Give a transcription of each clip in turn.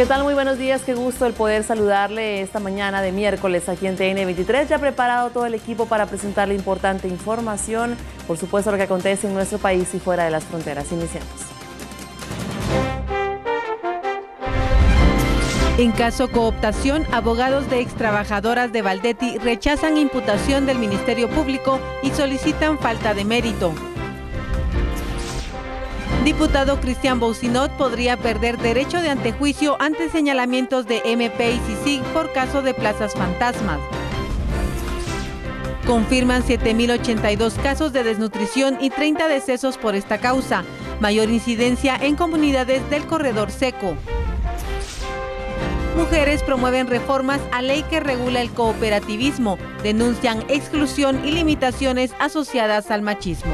¿Qué tal? Muy buenos días, qué gusto el poder saludarle esta mañana de miércoles aquí en TN23. Ya preparado todo el equipo para presentarle importante información, por supuesto lo que acontece en nuestro país y fuera de las fronteras. Iniciamos. En caso cooptación, abogados de extrabajadoras de Valdetti rechazan imputación del Ministerio Público y solicitan falta de mérito. Diputado Cristian Bousinot podría perder derecho de antejuicio ante señalamientos de MP y CICIG por caso de plazas fantasmas. Confirman 7.082 casos de desnutrición y 30 decesos por esta causa, mayor incidencia en comunidades del corredor seco. Mujeres promueven reformas a ley que regula el cooperativismo, denuncian exclusión y limitaciones asociadas al machismo.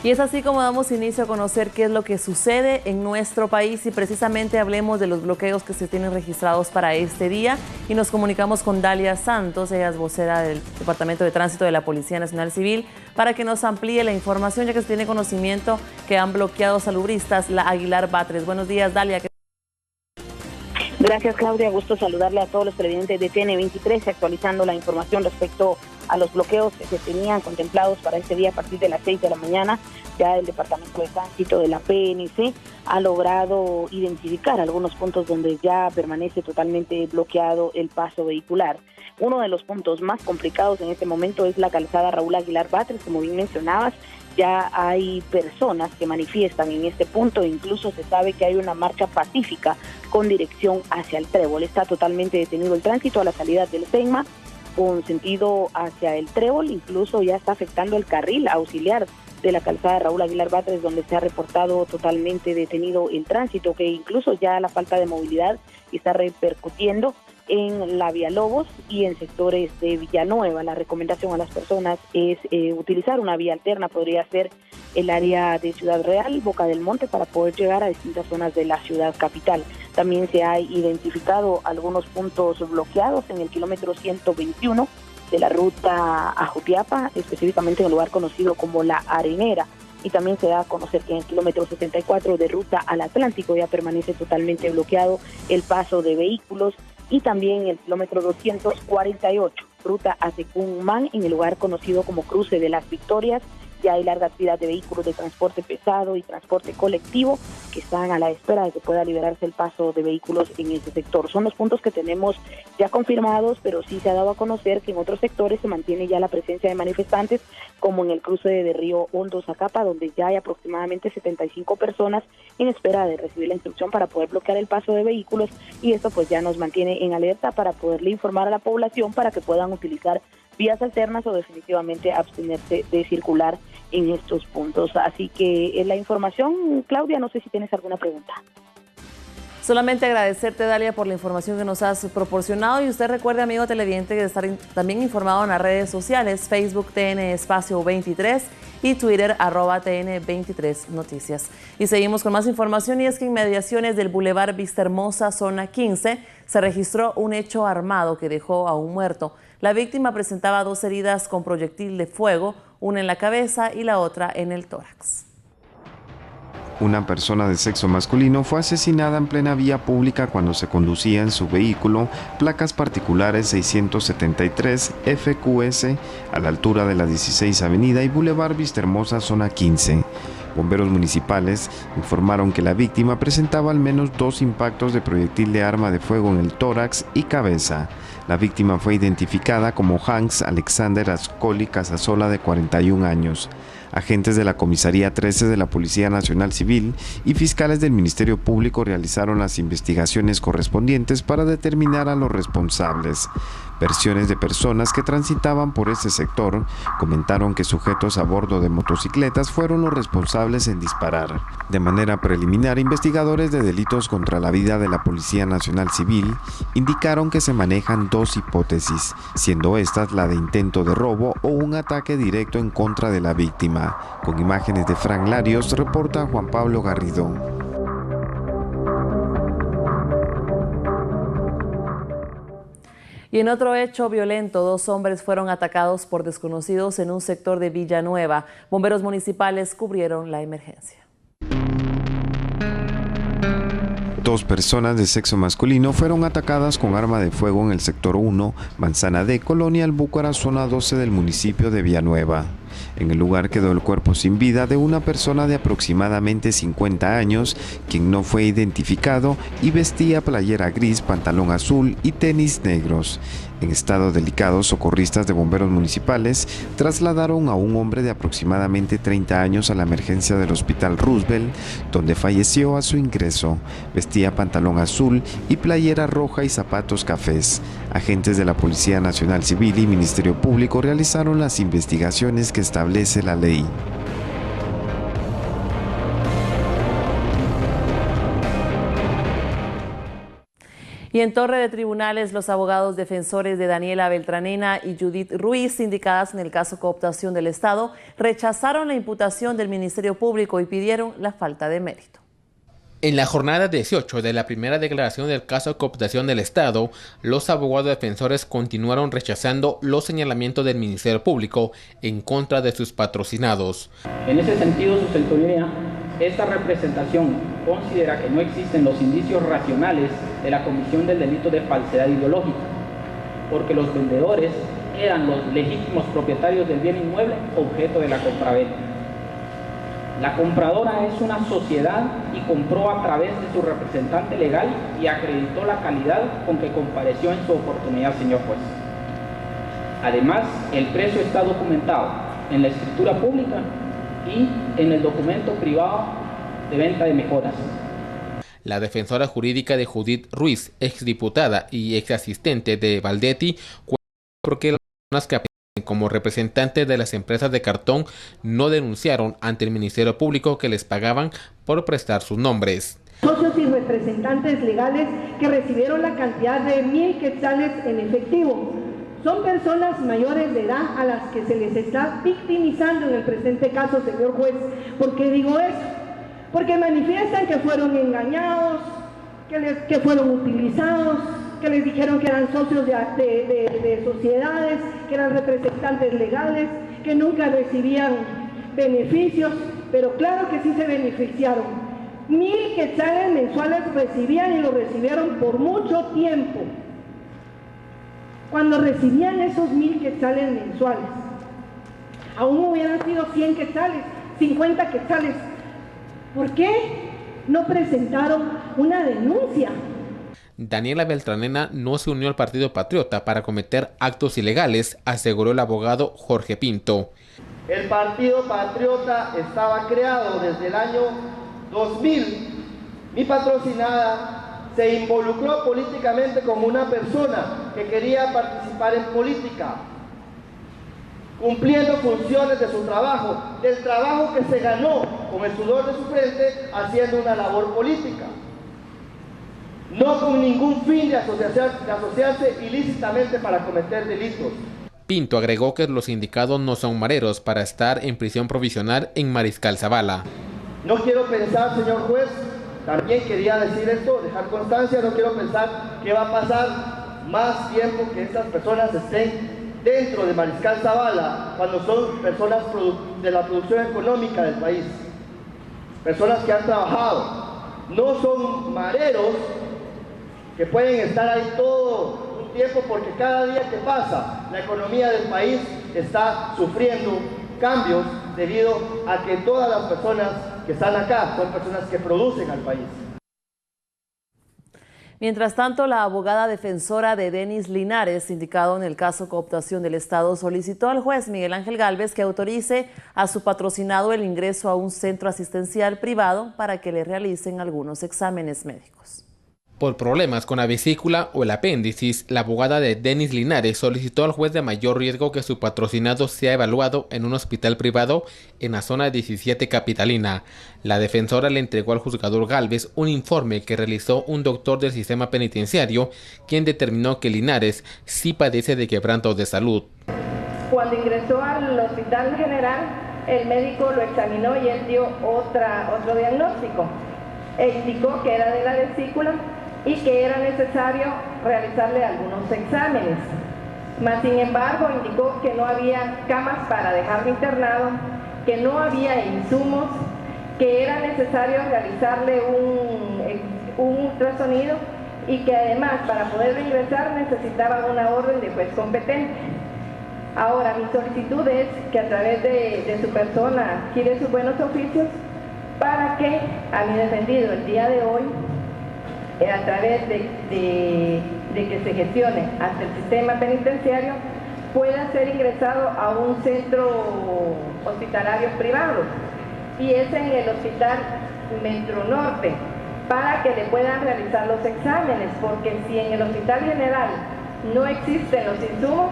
Y es así como damos inicio a conocer qué es lo que sucede en nuestro país y precisamente hablemos de los bloqueos que se tienen registrados para este día y nos comunicamos con Dalia Santos, ella es vocera del Departamento de Tránsito de la Policía Nacional Civil, para que nos amplíe la información ya que se tiene conocimiento que han bloqueado salubristas la Aguilar Batres. Buenos días, Dalia. Gracias, Claudia. Gusto saludarle a todos los televidentes de TN23, actualizando la información respecto a los bloqueos que se tenían contemplados para este día a partir de las 6 de la mañana. Ya el Departamento de Tránsito de la PNC ha logrado identificar algunos puntos donde ya permanece totalmente bloqueado el paso vehicular. Uno de los puntos más complicados en este momento es la calzada Raúl Aguilar Batres, como bien mencionabas. Ya hay personas que manifiestan en este punto, incluso se sabe que hay una marcha pacífica con dirección hacia el Trébol. Está totalmente detenido el tránsito a la salida del SEGMA con sentido hacia el Trébol, incluso ya está afectando el carril auxiliar de la calzada Raúl Aguilar Batres, donde se ha reportado totalmente detenido el tránsito, que incluso ya la falta de movilidad está repercutiendo en la Vía Lobos y en sectores de Villanueva. La recomendación a las personas es utilizar una vía alterna, podría ser el área de Ciudad Real, Boca del Monte, para poder llegar a distintas zonas de la ciudad capital. También se ha identificado algunos puntos bloqueados en el kilómetro 121 de la ruta a Jutiapa, específicamente en el lugar conocido como La Arenera. Y también se da a conocer que en el kilómetro 74 de ruta al Atlántico ya permanece totalmente bloqueado el paso de vehículos. Y también en el kilómetro 248, ruta a Tecumán, en el lugar conocido como Cruce de las Victorias, ya hay largas filas de vehículos de transporte pesado y transporte colectivo que están a la espera de que pueda liberarse el paso de vehículos en ese sector. Son los puntos que tenemos ya confirmados, pero sí se ha dado a conocer que en otros sectores se mantiene ya la presencia de manifestantes, como en el cruce de Río Hondo Zacapa, donde ya hay aproximadamente 75 personas en espera de recibir la instrucción para poder bloquear el paso de vehículos, y esto pues ya nos mantiene en alerta para poderle informar a la población para que puedan utilizar vías alternas o definitivamente abstenerse de circular en estos puntos. Así que la información, Claudia, no sé si tienes alguna pregunta. Solamente agradecerte, Dalia, por la información que nos has proporcionado, y usted recuerde, amigo televidente, de estar también informado en las redes sociales, Facebook TN Espacio 23 y Twitter @TN23 Noticias. Y seguimos con más información, y es que en inmediaciones del Boulevard Vista Hermosa, zona 15, se registró un hecho armado que dejó a un muerto. La víctima presentaba 2 heridas con proyectil de fuego, una en la cabeza y la otra en el tórax. Una persona de sexo masculino fue asesinada en plena vía pública cuando se conducía en su vehículo, placas particulares 673 FQS, a la altura de la 16 Avenida y Boulevard Vista Hermosa, zona 15. Bomberos municipales informaron que la víctima presentaba al menos 2 impactos de proyectil de arma de fuego en el tórax y cabeza. La víctima fue identificada como Hans Alexander Ascoli Casasola, de 41 años. Agentes de la Comisaría 13 de la Policía Nacional Civil y fiscales del Ministerio Público realizaron las investigaciones correspondientes para determinar a los responsables. Versiones de personas que transitaban por ese sector comentaron que sujetos a bordo de motocicletas fueron los responsables en disparar. De manera preliminar, investigadores de delitos contra la vida de la Policía Nacional Civil indicaron que se manejan 2 hipótesis, siendo estas la de intento de robo o un ataque directo en contra de la víctima. Con imágenes de Frank Larios, reporta Juan Pablo Garrido. Y en otro hecho violento, 2 hombres fueron atacados por desconocidos en un sector de Villanueva. Bomberos municipales cubrieron la emergencia. 2 personas de sexo masculino fueron atacadas con arma de fuego en el sector 1, Manzana D, Colonia Albúcara, zona 12 del municipio de Villanueva. En el lugar quedó el cuerpo sin vida de una persona de aproximadamente 50 años, quien no fue identificado y vestía playera gris, pantalón azul y tenis negros. En estado delicado, socorristas de bomberos municipales trasladaron a un hombre de aproximadamente 30 años a la emergencia del Hospital Roosevelt, donde falleció a su ingreso. Vestía pantalón azul y playera roja y zapatos cafés. Agentes de la Policía Nacional Civil y Ministerio Público realizaron las investigaciones que establece la ley. Y en Torre de Tribunales, los abogados defensores de Daniela Beltranena y Judith Ruiz, sindicadas en el caso cooptación del Estado, rechazaron la imputación del Ministerio Público y pidieron la falta de mérito. En la jornada 18 de la primera declaración del caso cooptación del Estado, los abogados defensores continuaron rechazando los señalamientos del Ministerio Público en contra de sus patrocinados. En ese sentido, su señoría, esta representación considera que no existen los indicios racionales de la comisión del delito de falsedad ideológica, porque los vendedores eran los legítimos propietarios del bien inmueble objeto de la compraventa. La compradora es una sociedad y compró a través de su representante legal y acreditó la calidad con que compareció en su oportunidad, señor juez. Además, el precio está documentado en la escritura pública y en el documento privado de venta de mejoras. La defensora jurídica de Judith Ruiz, exdiputada y exasistente de Valdetti, porque las personas que aparecen como representantes de las empresas de cartón no denunciaron ante el Ministerio Público que les pagaban por prestar sus nombres. Socios y representantes legales que recibieron la cantidad de 1,000 quetzales en efectivo. Son personas mayores de edad a las que se les está victimizando en el presente caso, señor juez. ¿Por qué digo eso? Porque manifiestan que fueron engañados, que fueron utilizados, que les dijeron que eran socios de sociedades, que eran representantes legales, que nunca recibían beneficios, pero claro que sí se beneficiaron. 1,000 quetzales mensuales recibían y lo recibieron por mucho tiempo. Cuando recibían esos 1,000 quetzales mensuales, aún hubieran sido 100 quetzales, 50 quetzales. ¿Por qué no presentaron una denuncia? Daniela Beltranena no se unió al Partido Patriota para cometer actos ilegales, aseguró el abogado Jorge Pinto. El Partido Patriota estaba creado desde el año 2000. Mi patrocinada se involucró políticamente como una persona que quería participar en política, cumpliendo funciones de su trabajo, del trabajo que se ganó con el sudor de su frente, haciendo una labor política, no con ningún fin de asociarse ilícitamente para cometer delitos. Pinto agregó que los sindicados no son mareros para estar en prisión provisional en Mariscal Zavala. No quiero pensar, señor juez, también quería decir esto, dejar constancia, no quiero pensar que va a pasar más tiempo que estas personas estén dentro de Mariscal Zavala, cuando son personas de la producción económica del país, personas que han trabajado, no son mareros que pueden estar ahí todo un tiempo, porque cada día que pasa la economía del país está sufriendo cambios debido a que todas las personas que están acá son personas que producen al país. Mientras tanto, la abogada defensora de Denis Linares, sindicado en el caso cooptación del Estado, solicitó al juez Miguel Ángel Gálvez que autorice a su patrocinado el ingreso a un centro asistencial privado para que le realicen algunos exámenes médicos. Por problemas con la vesícula o el apéndice, la abogada de Denis Linares solicitó al juez de mayor riesgo que su patrocinado sea evaluado en un hospital privado en la zona 17 capitalina. La defensora le entregó al juzgador Gálvez un informe que realizó un doctor del sistema penitenciario, quien determinó que Linares sí padece de quebranto de salud. Cuando ingresó al hospital general, el médico lo examinó y él dio otro diagnóstico. Indicó que era de la vesícula y que era necesario realizarle algunos exámenes. Mas, sin embargo, indicó que no había camas para dejarlo internado, que no había insumos, que era necesario realizarle un ultrasonido y que además para poder ingresar necesitaban una orden de juez competente. Ahora, mi solicitud es que a través de su persona gire sus buenos oficios para que a mi defendido el día de hoy, a través de que se gestione ante el sistema penitenciario, pueda ser ingresado a un centro hospitalario privado, y es en el Hospital Metro Norte, para que le puedan realizar los exámenes, porque si en el Hospital General no existen los insumos,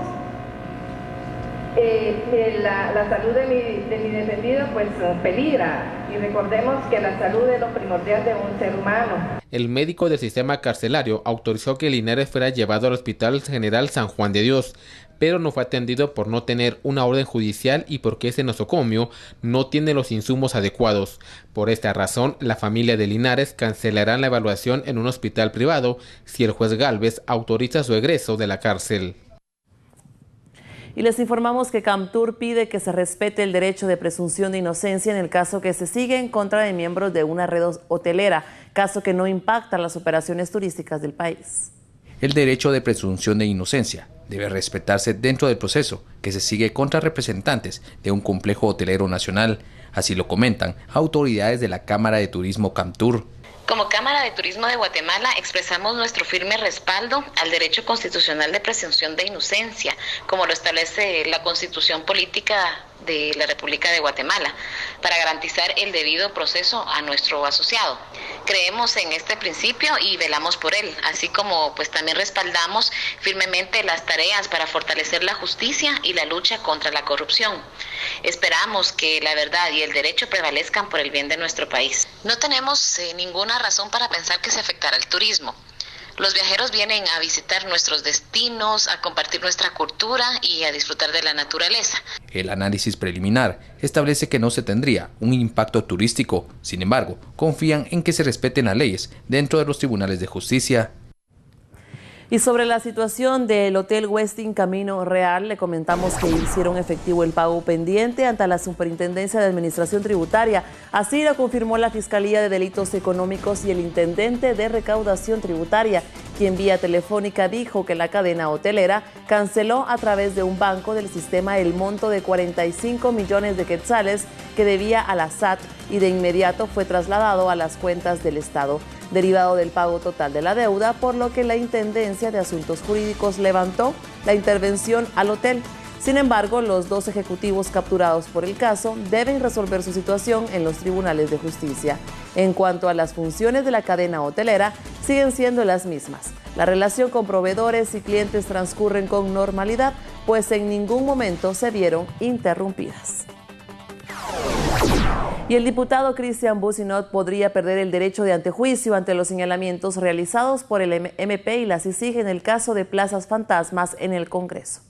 la salud de mi defendido pues peligra, y recordemos que la salud es lo primordial de un ser humano. El médico del sistema carcelario autorizó que Linares fuera llevado al Hospital General San Juan de Dios, pero no fue atendido por no tener una orden judicial y porque ese nosocomio no tiene los insumos adecuados. Por esta razón, la familia de Linares cancelará la evaluación en un hospital privado si el juez Gálvez autoriza su egreso de la cárcel. Y les informamos que Camtur pide que se respete el derecho de presunción de inocencia en el caso que se sigue en contra de miembros de una red hotelera, caso que no impacta las operaciones turísticas del país. El derecho de presunción de inocencia debe respetarse dentro del proceso que se sigue contra representantes de un complejo hotelero nacional, así lo comentan autoridades de la Cámara de Turismo Camtur. Como Cámara de Turismo de Guatemala expresamos nuestro firme respaldo al derecho constitucional de presunción de inocencia, como lo establece la Constitución Política de la República de Guatemala, para garantizar el debido proceso a nuestro asociado. Creemos en este principio y velamos por él, así como pues también respaldamos firmemente las tareas para fortalecer la justicia y la lucha contra la corrupción. Esperamos que la verdad y el derecho prevalezcan por el bien de nuestro país. No tenemos ninguna razón para pensar que se afectará el turismo. Los viajeros vienen a visitar nuestros destinos, a compartir nuestra cultura y a disfrutar de la naturaleza. El análisis preliminar establece que no se tendría un impacto turístico. Sin embargo, confían en que se respeten las leyes dentro de los tribunales de justicia. Y sobre la situación del Hotel Westin Camino Real, le comentamos que hicieron efectivo el pago pendiente ante la Superintendencia de Administración Tributaria. Así lo confirmó la Fiscalía de Delitos Económicos y el Intendente de Recaudación Tributaria, quien vía telefónica dijo que la cadena hotelera canceló a través de un banco del sistema el monto de 45 millones de quetzales que debía a la SAT y de inmediato fue trasladado a las cuentas del Estado, derivado del pago total de la deuda, por lo que la Intendencia de Asuntos Jurídicos levantó la intervención al hotel. Sin embargo, los dos ejecutivos capturados por el caso deben resolver su situación en los tribunales de justicia. En cuanto a las funciones de la cadena hotelera, siguen siendo las mismas. La relación con proveedores y clientes transcurren con normalidad, pues en ningún momento se vieron interrumpidas. Y el diputado Cristian Bucinot podría perder el derecho de antejuicio ante los señalamientos realizados por el MP y la CICIG en el caso de plazas fantasmas en el Congreso.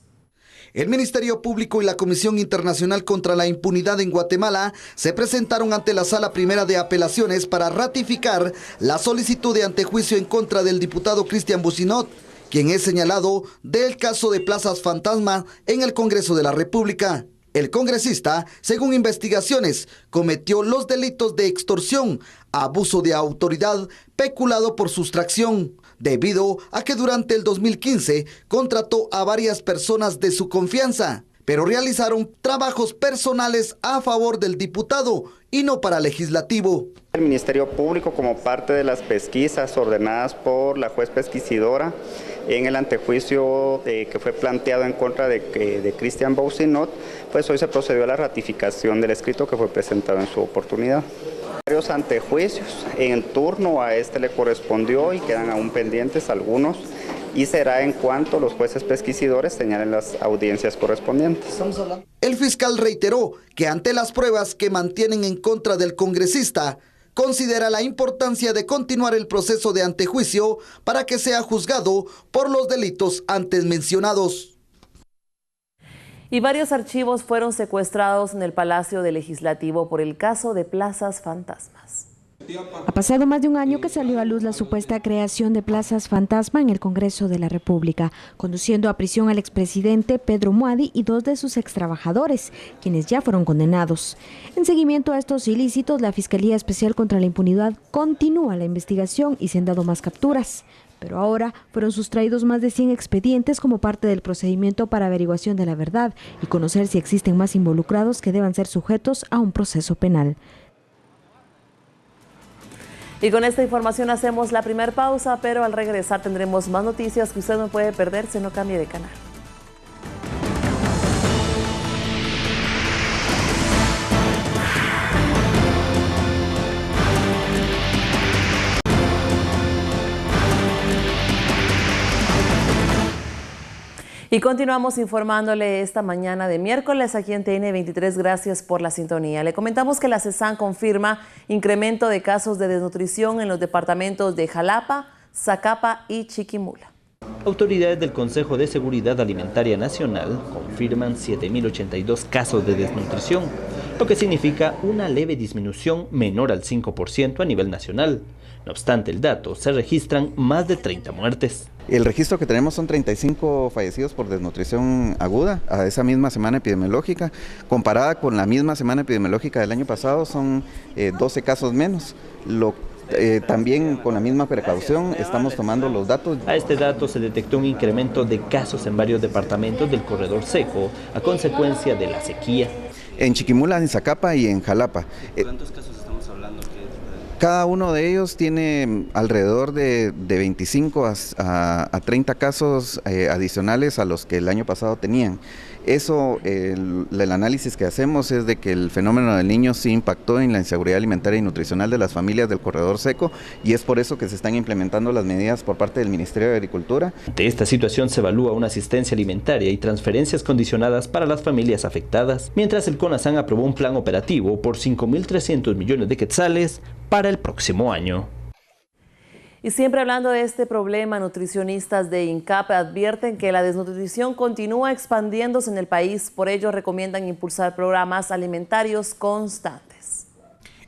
El Ministerio Público y la Comisión Internacional contra la Impunidad en Guatemala se presentaron ante la Sala Primera de Apelaciones para ratificar la solicitud de antejuicio en contra del diputado Cristian Bucinot, quien es señalado del caso de plazas fantasma en el Congreso de la República. El congresista, según investigaciones, cometió los delitos de extorsión, abuso de autoridad, peculado por sustracción, debido a que durante el 2015 contrató a varias personas de su confianza, pero realizaron trabajos personales a favor del diputado y no para legislativo. El Ministerio Público, como parte de las pesquisas ordenadas por la juez pesquisidora en el antejuicio que fue planteado en contra de Cristian Bucinot, pues hoy se procedió a la ratificación del escrito que fue presentado en su oportunidad. Varios antejuicios, en turno a este le correspondió y quedan aún pendientes algunos, y será en cuanto los jueces pesquisidores señalen las audiencias correspondientes. El fiscal reiteró que ante las pruebas que mantienen en contra del congresista, considera la importancia de continuar el proceso de antejuicio para que sea juzgado por los delitos antes mencionados. Y varios archivos fueron secuestrados en el Palacio del Legislativo por el caso de plazas fantasmas. Ha pasado más de un año que salió a luz la supuesta creación de plazas fantasma en el Congreso de la República, conduciendo a prisión al expresidente Pedro Muadi y 2 de sus extrabajadores, quienes ya fueron condenados. En seguimiento a estos ilícitos, la Fiscalía Especial contra la Impunidad continúa la investigación y se han dado más capturas. Pero ahora fueron sustraídos más de 100 expedientes como parte del procedimiento para averiguación de la verdad y conocer si existen más involucrados que deban ser sujetos a un proceso penal. Y con esta información hacemos la primera pausa, pero al regresar tendremos más noticias que usted no puede perderse, no cambie de canal. Y continuamos informándole esta mañana de miércoles aquí en TN23. Gracias por la sintonía. Le comentamos que la CESAN confirma incremento de casos de desnutrición en los departamentos de Jalapa, Zacapa y Chiquimula. Autoridades del Consejo de Seguridad Alimentaria Nacional confirman 7.082 casos de desnutrición, lo que significa una leve disminución menor al 5% a nivel nacional. No obstante el dato, se registran más de 30 muertes. El registro que tenemos son 35 fallecidos por desnutrición aguda a esa misma semana epidemiológica. Comparada con la misma semana epidemiológica del año pasado son 12 casos menos. También con la misma precaución estamos tomando los datos. A este dato se detectó un incremento de casos en varios departamentos del corredor seco a consecuencia de la sequía. En Chiquimula, en Zacapa y en Jalapa. ¿Cuántos casos estamos hablando? Cada uno de ellos tiene alrededor de 25 a 30 casos adicionales a los que el año pasado tenían. Eso, el análisis que hacemos es de que el fenómeno del niño sí impactó en la inseguridad alimentaria y nutricional de las familias del corredor seco y es por eso que se están implementando las medidas por parte del Ministerio de Agricultura. Ante esta situación se evalúa una asistencia alimentaria y transferencias condicionadas para las familias afectadas, mientras el CONASAN aprobó un plan operativo por 5.300 millones de quetzales para el próximo año. Y siempre hablando de este problema, nutricionistas de INCAP advierten que la desnutrición continúa expandiéndose en el país, por ello recomiendan impulsar programas alimentarios constantes.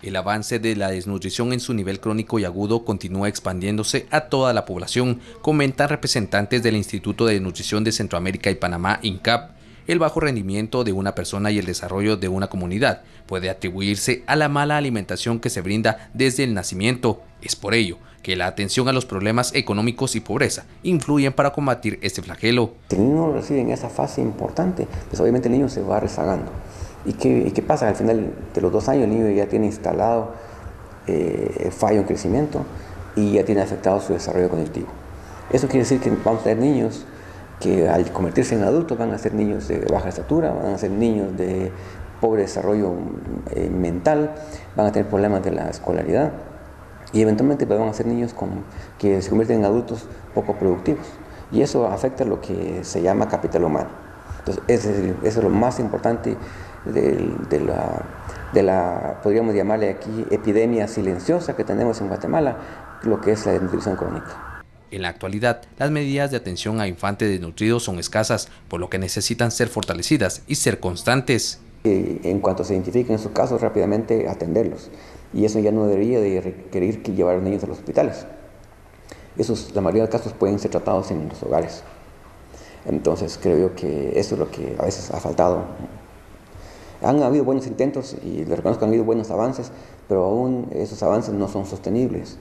El avance de la desnutrición en su nivel crónico y agudo continúa expandiéndose a toda la población, comentan representantes del Instituto de Nutrición de Centroamérica y Panamá, INCAP. El bajo rendimiento de una persona y el desarrollo de una comunidad puede atribuirse a la mala alimentación que se brinda desde el nacimiento. Es por ello que la atención a los problemas económicos y pobreza influyen para combatir este flagelo. Si el niño no lo recibe en esa fase importante, pues obviamente el niño se va rezagando. ¿Y qué pasa? Al final de los 2 años el niño ya tiene instalado fallo en crecimiento y ya tiene afectado su desarrollo cognitivo. Eso quiere decir que vamos a tener niños que al convertirse en adultos van a ser niños de baja estatura, van a ser niños de pobre desarrollo mental, van a tener problemas de la escolaridad y eventualmente van a ser niños que se convierten en adultos poco productivos y eso afecta lo que se llama capital humano. Entonces eso es lo más importante de la, podríamos llamarle aquí, epidemia silenciosa que tenemos en Guatemala, lo que es la desnutrición crónica. En la actualidad, las medidas de atención a infantes desnutridos son escasas, por lo que necesitan ser fortalecidas y ser constantes. En cuanto se identifiquen esos casos, rápidamente atenderlos. Y eso ya no debería de requerir que llevar a los niños a los hospitales. La mayoría de casos pueden ser tratados en los hogares. Entonces creo yo que eso es lo que a veces ha faltado. Han habido buenos intentos y les reconozco que han habido buenos avances, pero aún esos avances no son sostenibles,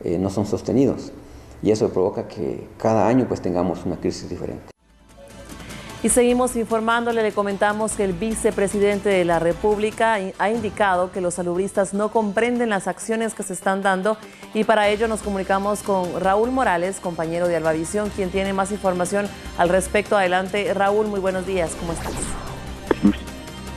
no son sostenidos. Y eso provoca que cada año pues tengamos una crisis diferente. Y seguimos informándole, le comentamos que el vicepresidente de la República ha indicado que los salubristas no comprenden las acciones que se están dando y para ello nos comunicamos con Raúl Morales, compañero de Albavisión, quien tiene más información al respecto. Adelante, Raúl, muy buenos días, ¿cómo estás?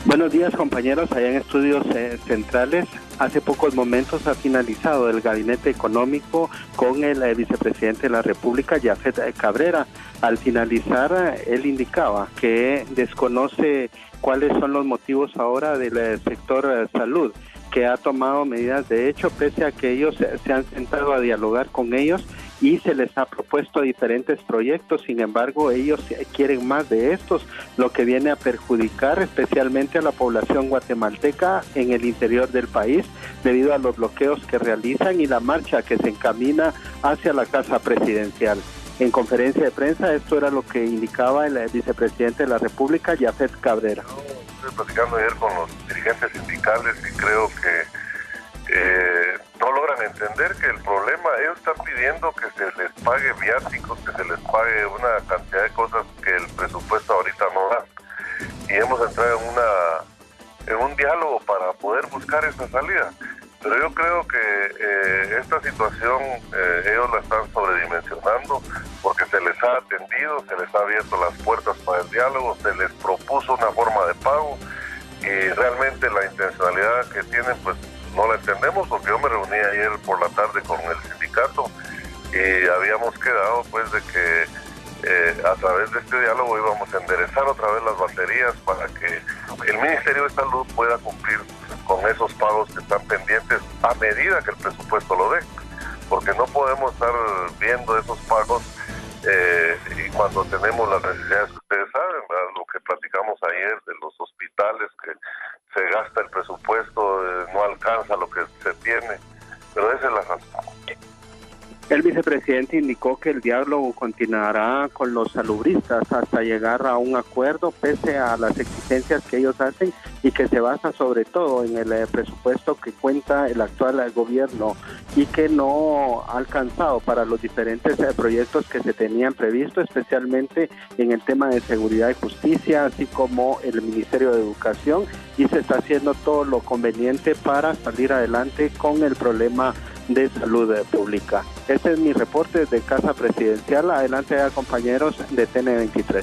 Buenos días, compañeros, allá en Estudios Centrales. Hace pocos momentos ha finalizado el gabinete económico con el vicepresidente de la República, Jafet Cabrera. Al finalizar, él indicaba que desconoce cuáles son los motivos ahora del sector salud, que ha tomado medidas de hecho, pese a que ellos se han sentado a dialogar con ellos y se les ha propuesto diferentes proyectos. Sin embargo, ellos quieren más de estos, lo que viene a perjudicar especialmente a la población guatemalteca en el interior del país, debido a los bloqueos que realizan y la marcha que se encamina hacia la Casa Presidencial. En conferencia de prensa, esto era lo que indicaba el vicepresidente de la República, Jafet Cabrera. Estoy platicando ayer con los dirigentes sindicales y creo que no logran entender que el problema, ellos están pidiendo que se les pague viáticos, que se les pague una cantidad de cosas que el presupuesto ahorita no da. Y hemos entrado en un diálogo para poder buscar esa salida. Pero yo creo que esta situación ellos la están sobredimensionando porque se les ha atendido, se les ha abierto las puertas para el diálogo, se les propuso una forma de pago y realmente la intencionalidad que tienen pues no la entendemos, porque yo me reuní ayer por la tarde con el sindicato y habíamos quedado pues de que a través de este diálogo íbamos a enderezar otra vez las baterías para que el Ministerio de Salud pueda cumplir con esos pagos que están pendientes a medida que el presupuesto lo dé, porque no podemos estar viendo esos pagos y cuando tenemos las necesidades que ustedes saben, ¿verdad? Lo que platicamos ayer de los hospitales, que se gasta el presupuesto, no alcanza lo que se tiene, pero esa es la razón. El vicepresidente indicó que el diálogo continuará con los salubristas hasta llegar a un acuerdo pese a las exigencias que ellos hacen y que se basa sobre todo en el presupuesto que cuenta el actual gobierno y que no ha alcanzado para los diferentes proyectos que se tenían previsto, especialmente en el tema de seguridad y justicia, así como el Ministerio de Educación, y se está haciendo todo lo conveniente para salir adelante con el problema de salud pública. Este es mi reporte desde Casa Presidencial. Adelante, compañeros de TN23.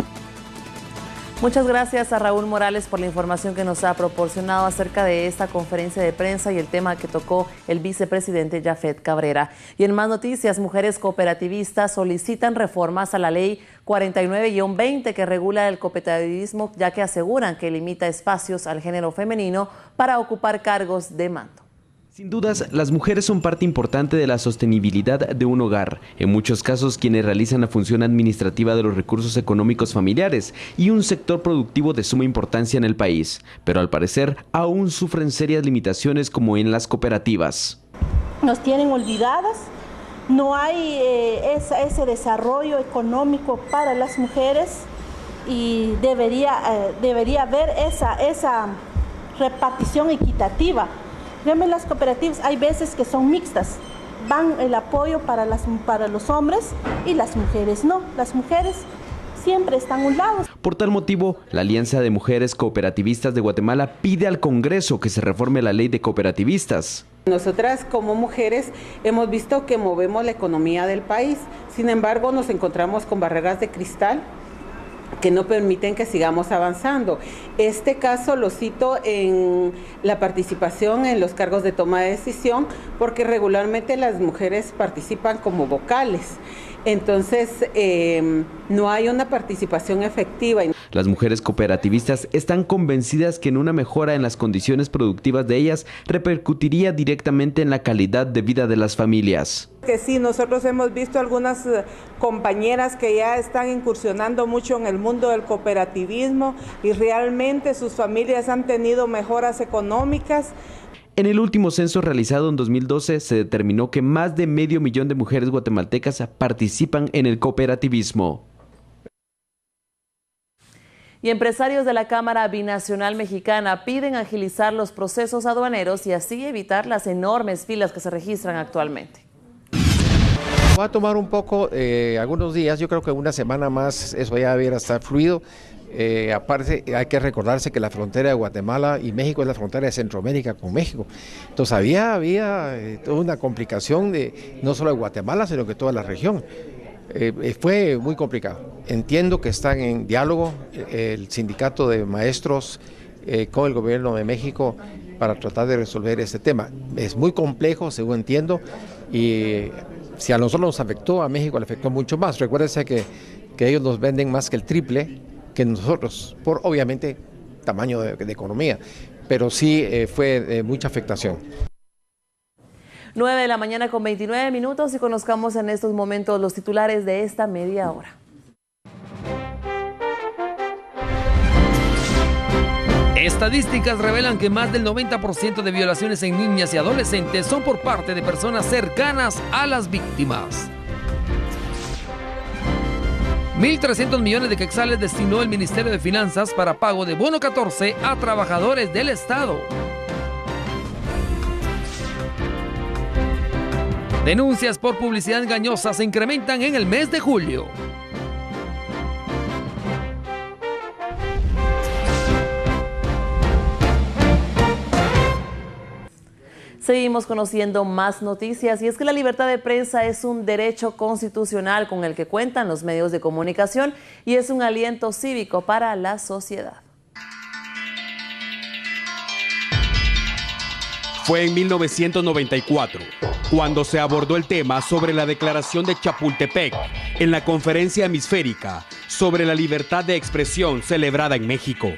Muchas gracias a Raúl Morales por la información que nos ha proporcionado acerca de esta conferencia de prensa y el tema que tocó el vicepresidente Jafet Cabrera. Y en más noticias, mujeres cooperativistas solicitan reformas a la ley 49-20 que regula el cooperativismo, ya que aseguran que limita espacios al género femenino para ocupar cargos de mando. Sin dudas, las mujeres son parte importante de la sostenibilidad de un hogar, en muchos casos quienes realizan la función administrativa de los recursos económicos familiares y un sector productivo de suma importancia en el país, pero al parecer aún sufren serias limitaciones como en las cooperativas. Nos tienen olvidadas, no hay ese desarrollo económico para las mujeres y debería haber esa repartición equitativa. En las cooperativas hay veces que son mixtas, van el apoyo para los hombres y las mujeres no, las mujeres siempre están a un lado. Por tal motivo, la Alianza de Mujeres Cooperativistas de Guatemala pide al Congreso que se reforme la ley de cooperativistas. Nosotras como mujeres hemos visto que movemos la economía del país, sin embargo nos encontramos con barreras de cristal que no permiten que sigamos avanzando. Este caso lo cito en la participación en los cargos de toma de decisión, porque regularmente las mujeres participan como vocales. Entonces, no hay una participación efectiva. Las mujeres cooperativistas están convencidas que en una mejora en las condiciones productivas de ellas repercutiría directamente en la calidad de vida de las familias. Que sí, nosotros hemos visto algunas compañeras que ya están incursionando mucho en el mundo del cooperativismo y realmente sus familias han tenido mejoras económicas. En el último censo realizado en 2012 se determinó que más de 500,000 de mujeres guatemaltecas participan en el cooperativismo. Y empresarios de la Cámara Binacional Mexicana piden agilizar los procesos aduaneros y así evitar las enormes filas que se registran actualmente. Va a tomar un poco, algunos días, yo creo que una semana más eso ya debiera estar fluido. Aparte hay que recordarse que la frontera de Guatemala y México es la frontera de Centroamérica con México. Entonces había toda una complicación de no solo de Guatemala, sino que toda la región. Fue muy complicado. Entiendo que están en diálogo el sindicato de maestros con el gobierno de México para tratar de resolver este tema. Es muy complejo, según entiendo, y si a nosotros nos afectó, a México le afectó mucho más. Recuérdense que ellos nos venden más que el triple que nosotros, por obviamente tamaño de economía, pero sí fue de mucha afectación. 9 de la mañana con 29 minutos y conozcamos en estos momentos los titulares de esta media hora. Estadísticas revelan que más del 90% de violaciones en niñas y adolescentes son por parte de personas cercanas a las víctimas. 1.300 millones de quetzales destinó el Ministerio de Finanzas para pago de bono 14 a trabajadores del Estado. Denuncias por publicidad engañosa se incrementan en el mes de julio. Seguimos conociendo más noticias y es que la libertad de prensa es un derecho constitucional con el que cuentan los medios de comunicación y es un aliento cívico para la sociedad. Fue en 1994 cuando se abordó el tema sobre la declaración de Chapultepec en la conferencia hemisférica sobre la libertad de expresión celebrada en México.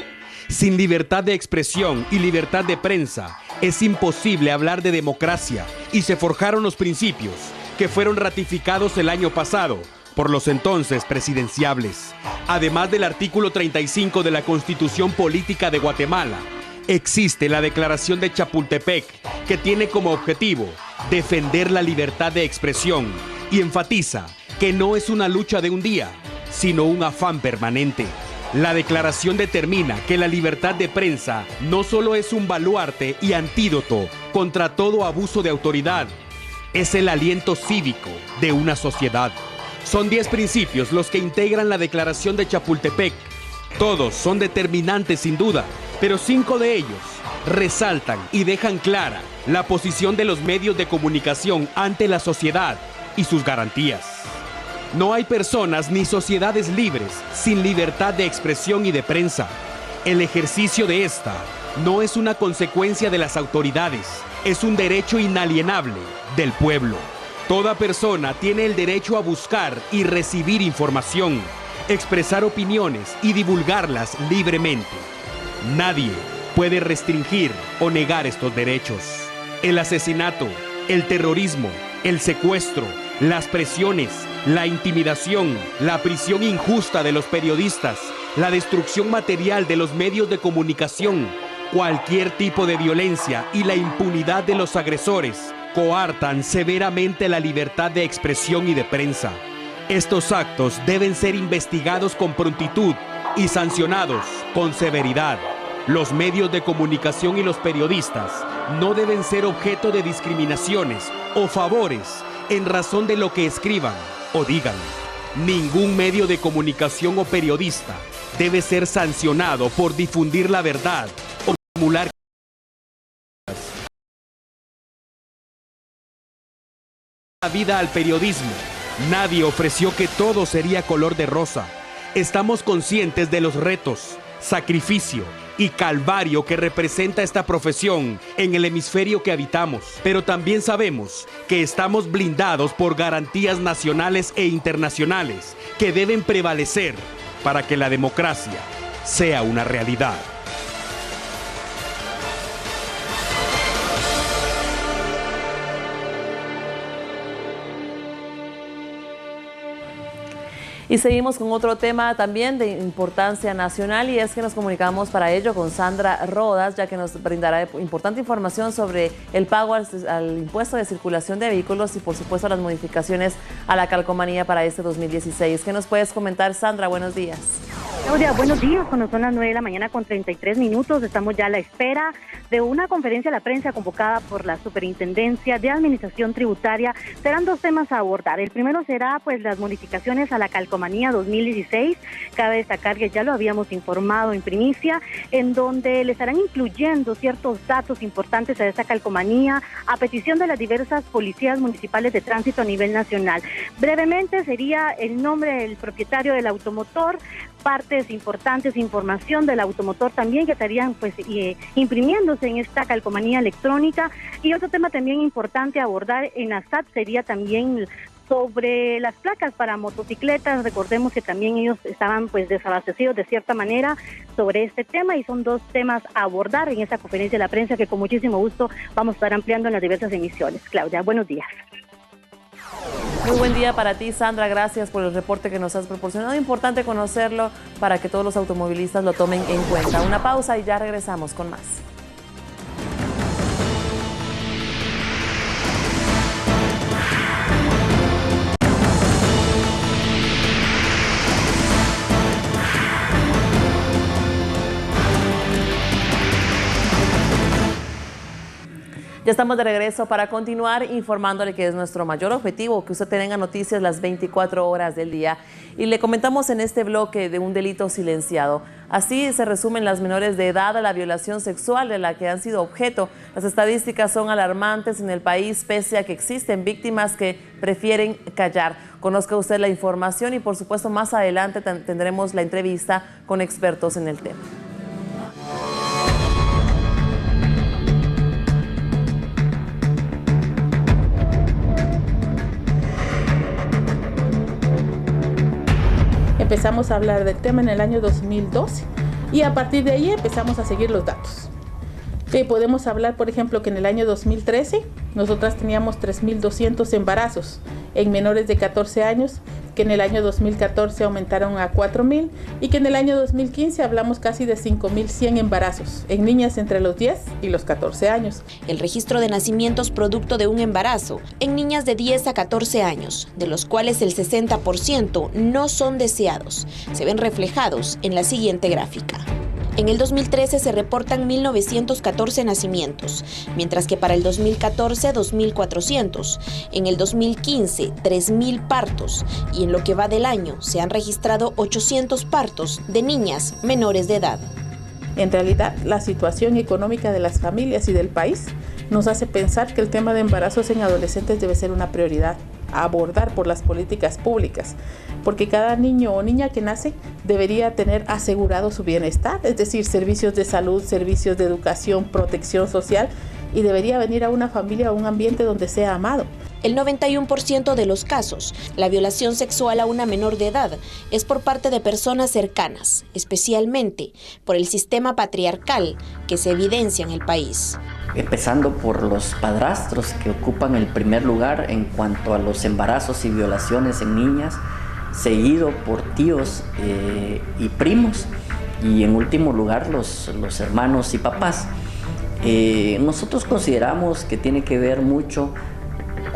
Sin libertad de expresión y libertad de prensa, es imposible hablar de democracia y se forjaron los principios que fueron ratificados el año pasado por los entonces presidenciables. Además del artículo 35 de la Constitución Política de Guatemala, existe la Declaración de Chapultepec, que tiene como objetivo defender la libertad de expresión y enfatiza que no es una lucha de un día, sino un afán permanente. La declaración determina que la libertad de prensa no solo es un baluarte y antídoto contra todo abuso de autoridad, es el aliento cívico de una sociedad. Son 10 principios los que integran la declaración de Chapultepec. Todos son determinantes sin duda, pero 5 de ellos resaltan y dejan clara la posición de los medios de comunicación ante la sociedad y sus garantías. No hay personas ni sociedades libres sin libertad de expresión y de prensa. El ejercicio de esta no es una consecuencia de las autoridades, es un derecho inalienable del pueblo. Toda persona tiene el derecho a buscar y recibir información, expresar opiniones y divulgarlas libremente. Nadie puede restringir o negar estos derechos. El asesinato, el terrorismo, el secuestro, las presiones, la intimidación, la prisión injusta de los periodistas, la destrucción material de los medios de comunicación, cualquier tipo de violencia y la impunidad de los agresores coartan severamente la libertad de expresión y de prensa. Estos actos deben ser investigados con prontitud y sancionados con severidad. Los medios de comunicación y los periodistas no deben ser objeto de discriminaciones o favores en razón de lo que escriban o digan. Ningún medio de comunicación o periodista debe ser sancionado por difundir la verdad o formular la vida al periodismo. Nadie ofreció que todo sería color de rosa. Estamos conscientes de los retos, sacrificio y calvario que representa esta profesión en el hemisferio que habitamos, pero también sabemos que estamos blindados por garantías nacionales e internacionales que deben prevalecer para que la democracia sea una realidad. Y seguimos con otro tema también de importancia nacional y es que nos comunicamos para ello con Sandra Rodas, ya que nos brindará importante información sobre el pago al impuesto de circulación de vehículos y por supuesto las modificaciones a la calcomanía para este 2016. ¿Qué nos puedes comentar, Sandra? Buenos días. Claudia, buenos días. Cuando son las 9 de la mañana con 33 minutos, estamos ya a la espera de una conferencia de la prensa convocada por la Superintendencia de Administración Tributaria. Serán 2 temas a abordar. El primero será pues las modificaciones a la calcomanía 2016. Cabe destacar que ya lo habíamos informado en primicia, en donde le estarán incluyendo ciertos datos importantes a esta calcomanía a petición de las diversas policías municipales de tránsito a nivel nacional. Brevemente sería el nombre del propietario del automotor, partes importantes, información del automotor también que estarían pues imprimiéndose en esta calcomanía electrónica. Y otro tema también importante a abordar en la SAT sería también Sobre las placas para motocicletas, recordemos que también ellos estaban pues desabastecidos de cierta manera sobre este tema, y son dos temas a abordar en esta conferencia de la prensa que con muchísimo gusto vamos a estar ampliando en las diversas emisiones. Claudia, buenos días. Muy buen día para ti, Sandra. Gracias por el reporte que nos has proporcionado. Importante conocerlo para que todos los automovilistas lo tomen en cuenta. Una pausa y ya regresamos con más. Ya estamos de regreso para continuar informándole que es nuestro mayor objetivo, que usted tenga noticias las 24 horas del día. Y le comentamos en este bloque de un delito silenciado. Así se resumen las menores de edad a la violación sexual de la que han sido objeto. Las estadísticas son alarmantes en el país, pese a que existen víctimas que prefieren callar. Conozca usted la información y, por supuesto, más adelante tendremos la entrevista con expertos en el tema. Empezamos a hablar del tema en el año 2012 y a partir de ahí empezamos a seguir los datos. Podemos hablar, por ejemplo, que en el año 2013 nosotras teníamos 3.200 embarazos en menores de 14 años, que en el año 2014 aumentaron a 4.000 y que en el año 2015 hablamos casi de 5.100 embarazos en niñas entre los 10 y los 14 años. El registro de nacimientos producto de un embarazo en niñas de 10 a 14 años, de los cuales el 60% no son deseados, se ven reflejados en la siguiente gráfica. En el 2013 se reportan 1.914 nacimientos, mientras que para el 2014, 2.400. En el 2015, 3.000 partos. Y en lo que va del año, se han registrado 800 partos de niñas menores de edad. En realidad, la situación económica de las familias y del país nos hace pensar que el tema de embarazos en adolescentes debe ser una prioridad a abordar por las políticas públicas, porque cada niño o niña que nace debería tener asegurado su bienestar, es decir, servicios de salud, servicios de educación, protección social, y debería venir a una familia o un ambiente donde sea amado. El 91% de los casos, la violación sexual a una menor de edad es por parte de personas cercanas, especialmente por el sistema patriarcal que se evidencia en el país. Empezando por los padrastros, que ocupan el primer lugar en cuanto a los embarazos y violaciones en niñas, seguido por tíos y primos, y en último lugar los hermanos y papás. Nosotros consideramos que tiene que ver mucho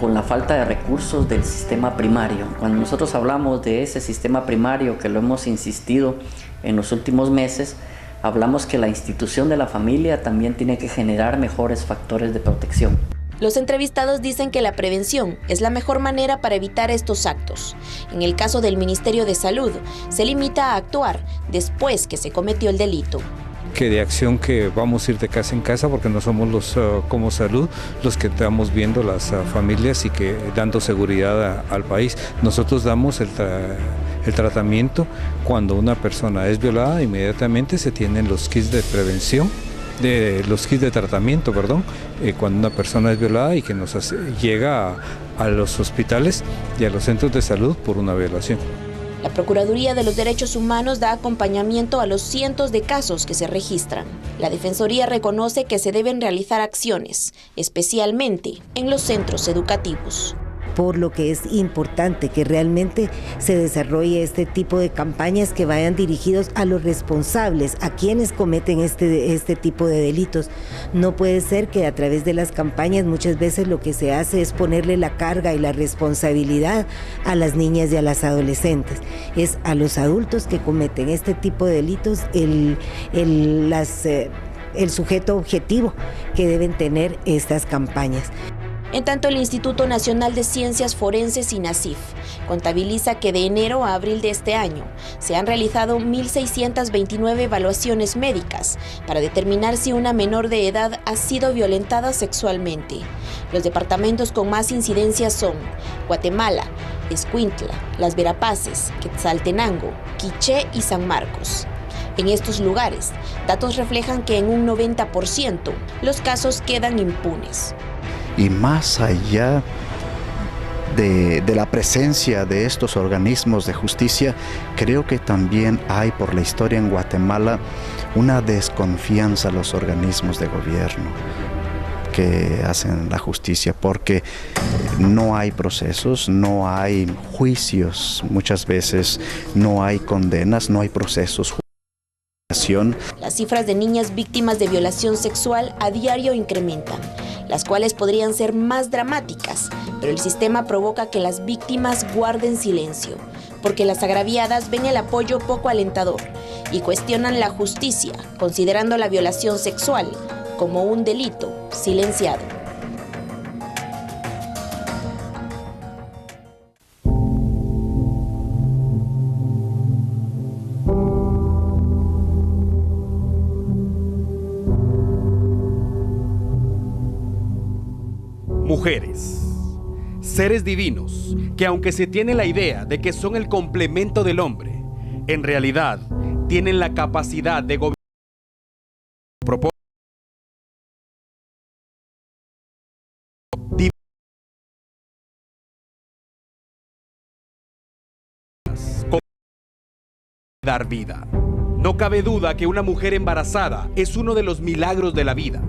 con la falta de recursos del sistema primario. Cuando nosotros hablamos de ese sistema primario, que lo hemos insistido en los últimos meses, hablamos que la institución de la familia también tiene que generar mejores factores de protección. Los entrevistados dicen que la prevención es la mejor manera para evitar estos actos. En el caso del Ministerio de Salud, se limita a actuar después que se cometió el delito. Que de acción que vamos a ir de casa en casa, porque no somos los como salud los que estamos viendo las familias y que dando seguridad al país. Nosotros damos el tratamiento cuando una persona es violada, inmediatamente se tienen los kits de prevención, los kits de tratamiento, cuando una persona es violada y que nos llega a los hospitales y a los centros de salud por una violación. La Procuraduría de los Derechos Humanos da acompañamiento a los cientos de casos que se registran. La Defensoría reconoce que se deben realizar acciones, especialmente en los centros educativos. Por lo que es importante que realmente se desarrolle este tipo de campañas que vayan dirigidos a los responsables, a quienes cometen este tipo de delitos. No puede ser que a través de las campañas muchas veces lo que se hace es ponerle la carga y la responsabilidad a las niñas y a las adolescentes. Es a los adultos que cometen este tipo de delitos el sujeto objetivo que deben tener estas campañas. En tanto, el Instituto Nacional de Ciencias Forenses, INACIF, contabiliza que de enero a abril de este año se han realizado 1.629 evaluaciones médicas para determinar si una menor de edad ha sido violentada sexualmente. Los departamentos con más incidencia son Guatemala, Escuintla, Las Verapaces, Quetzaltenango, Quiché y San Marcos. En estos lugares, datos reflejan que en un 90% los casos quedan impunes. Y más allá de la presencia de estos organismos de justicia, creo que también hay por la historia en Guatemala una desconfianza a los organismos de gobierno que hacen la justicia, porque no hay procesos, no hay juicios, muchas veces no hay condenas, no hay procesos. Las cifras de niñas víctimas de violación sexual a diario incrementan, las cuales podrían ser más dramáticas, pero el sistema provoca que las víctimas guarden silencio, porque las agraviadas ven el apoyo poco alentador y cuestionan la justicia, considerando la violación sexual como un delito silenciado. Mujeres, seres divinos que aunque se tiene la idea de que son el complemento del hombre, en realidad tienen la capacidad de gobernar dar vida. No cabe duda que una mujer embarazada es uno de los milagros de la vida,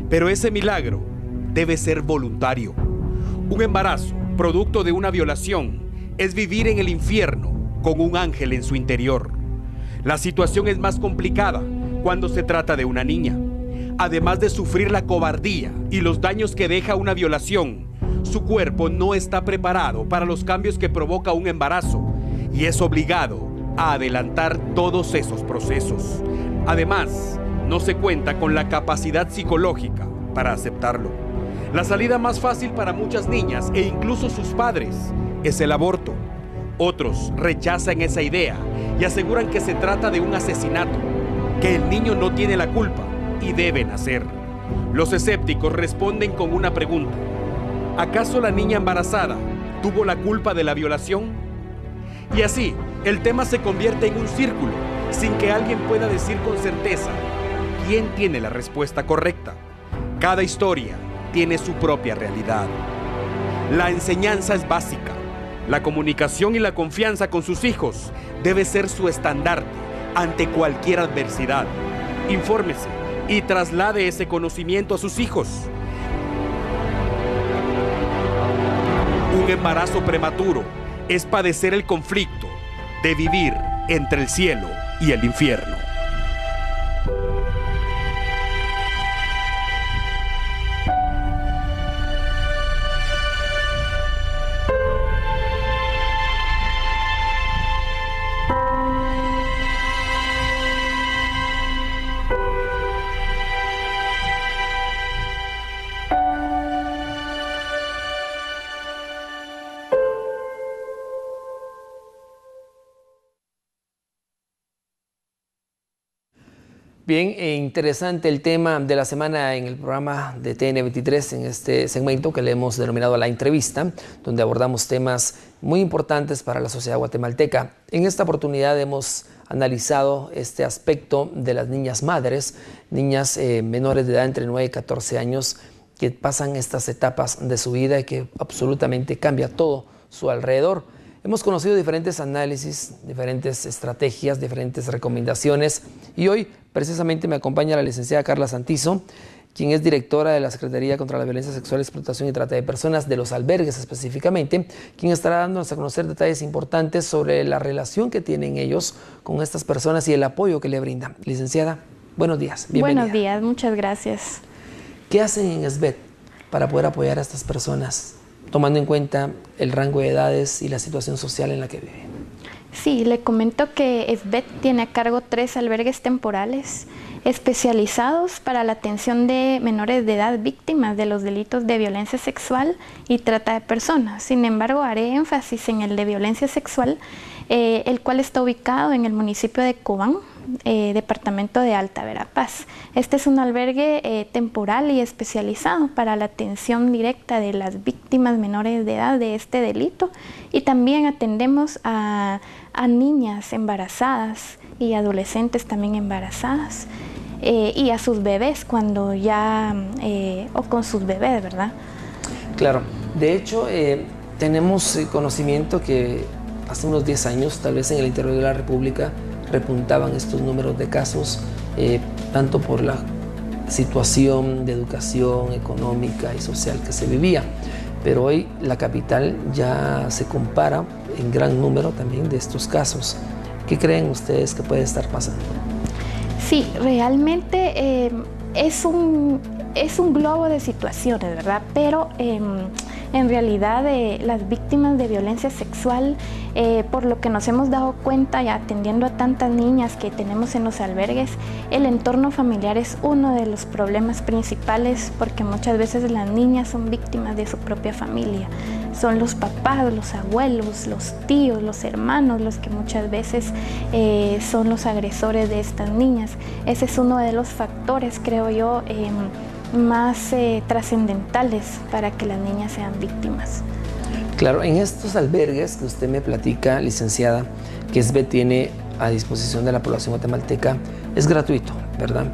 pero ese milagro debe ser voluntario. Un embarazo, producto de una violación, es vivir en el infierno con un ángel en su interior. La situación es más complicada cuando se trata de una niña. Además de sufrir la cobardía y los daños que deja una violación, su cuerpo no está preparado para los cambios que provoca un embarazo y es obligado a adelantar todos esos procesos. Además, no se cuenta con la capacidad psicológica para aceptarlo. La salida más fácil para muchas niñas e incluso sus padres es el aborto. Otros rechazan esa idea y aseguran que se trata de un asesinato, que el niño no tiene la culpa y debe nacer. Los escépticos responden con una pregunta: ¿acaso la niña embarazada tuvo la culpa de la violación? Y así, el tema se convierte en un círculo, sin que alguien pueda decir con certeza quién tiene la respuesta correcta. Cada historia tiene su propia realidad. La enseñanza es básica. La comunicación y la confianza con sus hijos debe ser su estandarte ante cualquier adversidad. Infórmese y traslade ese conocimiento a sus hijos. Un embarazo prematuro es padecer el conflicto de vivir entre el cielo y el infierno. Bien, interesante el tema de la semana en el programa de TN23, en este segmento que le hemos denominado La Entrevista, donde abordamos temas muy importantes para la sociedad guatemalteca. En esta oportunidad hemos analizado este aspecto de las niñas madres, niñas menores de edad entre 9 y 14 años, que pasan estas etapas de su vida y que absolutamente cambia todo su alrededor. Hemos conocido diferentes análisis, diferentes estrategias, diferentes recomendaciones y hoy precisamente me acompaña la licenciada Carla Santizo, quien es directora de la Secretaría contra la Violencia Sexual, Explotación y Trata de Personas, de los albergues específicamente, quien estará dándonos a conocer detalles importantes sobre la relación que tienen ellos con estas personas y el apoyo que le brindan. Licenciada, buenos días, bienvenida. Buenos días, muchas gracias. ¿Qué hacen en SBET para poder apoyar a estas personas, tomando en cuenta el rango de edades y la situación social en la que viven? Sí, le comento que SBET tiene a cargo 3 albergues temporales especializados para la atención de menores de edad víctimas de los delitos de violencia sexual y trata de personas. Sin embargo, haré énfasis en el de violencia sexual, el cual está ubicado en el municipio de Cobán, departamento de Alta Verapaz. Este es un albergue temporal y especializado para la atención directa de las víctimas menores de edad de este delito, y también atendemos a niñas embarazadas y adolescentes también embarazadas y a sus bebés cuando ya o con sus bebés, ¿verdad? Claro, de hecho tenemos conocimiento que hace unos 10 años, tal vez en el interior de la República, repuntaban estos números de casos, tanto por la situación de educación económica y social que se vivía. Pero hoy la capital ya se compara en gran número también de estos casos. ¿Qué creen ustedes que puede estar pasando? Sí, realmente es un globo de situaciones, ¿verdad? Pero en realidad las víctimas de violencia sexual, por lo que nos hemos dado cuenta y atendiendo a tantas niñas que tenemos en los albergues, el entorno familiar es uno de los problemas principales, porque muchas veces las niñas son víctimas de su propia familia. Son los papás, los abuelos, los tíos, los hermanos los que muchas veces son los agresores de estas niñas. Ese es uno de los factores, creo yo, más trascendentales para que las niñas sean víctimas. Claro, en estos albergues que usted me platica, licenciada, que SBET tiene a disposición de la población guatemalteca, es gratuito, ¿verdad?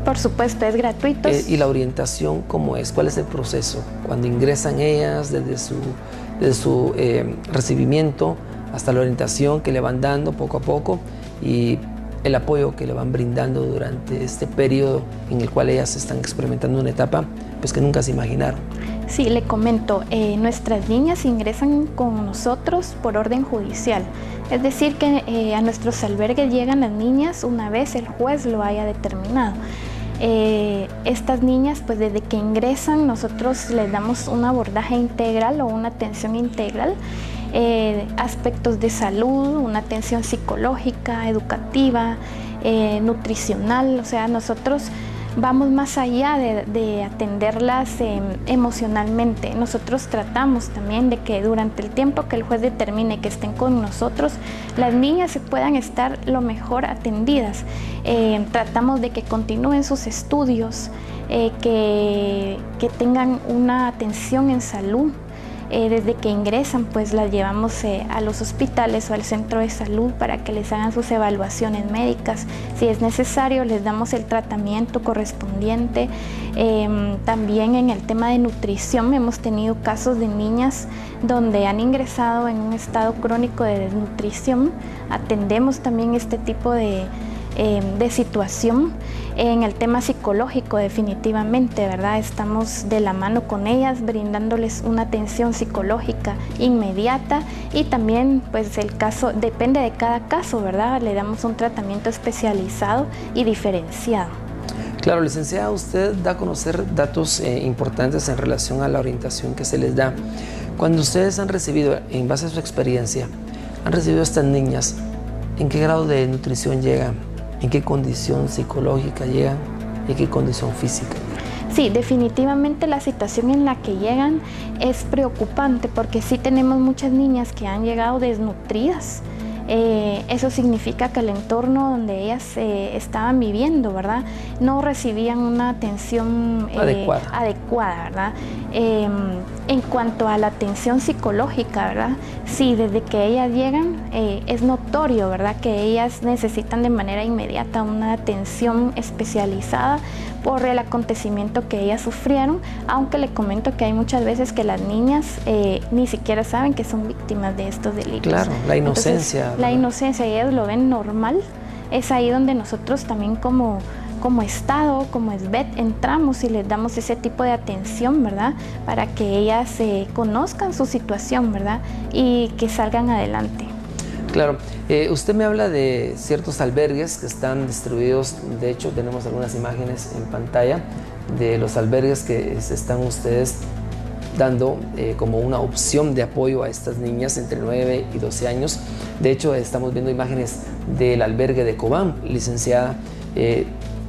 Por supuesto, es gratuito. ¿Y la orientación cómo es? ¿Cuál es el proceso? Cuando ingresan ellas, desde su recibimiento hasta la orientación que le van dando poco a poco y el apoyo que le van brindando durante este periodo en el cual ellas están experimentando una etapa pues que nunca se imaginaron. Sí, le comento, nuestras niñas ingresan con nosotros por orden judicial, es decir que a nuestros albergues llegan las niñas una vez el juez lo haya determinado. Estas niñas, pues desde que ingresan nosotros les damos un abordaje integral o una atención integral, aspectos de salud, una atención psicológica, educativa, nutricional, o sea, nosotros vamos más allá de atenderlas emocionalmente. Nosotros tratamos también de que durante el tiempo que el juez determine que estén con nosotros, las niñas se puedan estar lo mejor atendidas. Tratamos de que continúen sus estudios, que tengan una atención en salud. Desde que ingresan, pues las llevamos a los hospitales o al centro de salud para que les hagan sus evaluaciones médicas. Si es necesario, les damos el tratamiento correspondiente. También en el tema de nutrición hemos tenido casos de niñas donde han ingresado en un estado crónico de desnutrición. Atendemos también este tipo de situación. En el tema psicológico, definitivamente, ¿verdad? Estamos de la mano con ellas, brindándoles una atención psicológica inmediata y también, pues, el caso, depende de cada caso, ¿verdad? Le damos un tratamiento especializado y diferenciado. Claro, licenciada, usted da a conocer datos importantes en relación a la orientación que se les da. Cuando ustedes han recibido, en base a su experiencia, han recibido a estas niñas, ¿en qué grado de nutrición llegan? ¿En qué condición psicológica llegan? ¿En qué condición física? Sí, definitivamente la situación en la que llegan es preocupante porque sí tenemos muchas niñas que han llegado desnutridas. Eso significa que el entorno donde ellas estaban viviendo, ¿verdad?, no recibían una atención adecuada, ¿verdad? En cuanto a la atención psicológica, ¿verdad?, sí, desde que ellas llegan es notorio, ¿verdad?, que ellas necesitan de manera inmediata una atención especializada por el acontecimiento que ellas sufrieron, aunque le comento que hay muchas veces que las niñas ni siquiera saben que son víctimas de estos delitos. Claro, la inocencia. Entonces, la inocencia, ellas lo ven normal. Es ahí donde nosotros también como Estado, como SBET, entramos y les damos ese tipo de atención, ¿verdad?, para que ellas conozcan su situación, ¿verdad?, y que salgan adelante. Claro, usted me habla de ciertos albergues que están distribuidos. De hecho, tenemos algunas imágenes en pantalla de los albergues que se están ustedes dando como una opción de apoyo a estas niñas entre 9 y 12 años. De hecho, estamos viendo imágenes del albergue de Cobán, licenciada.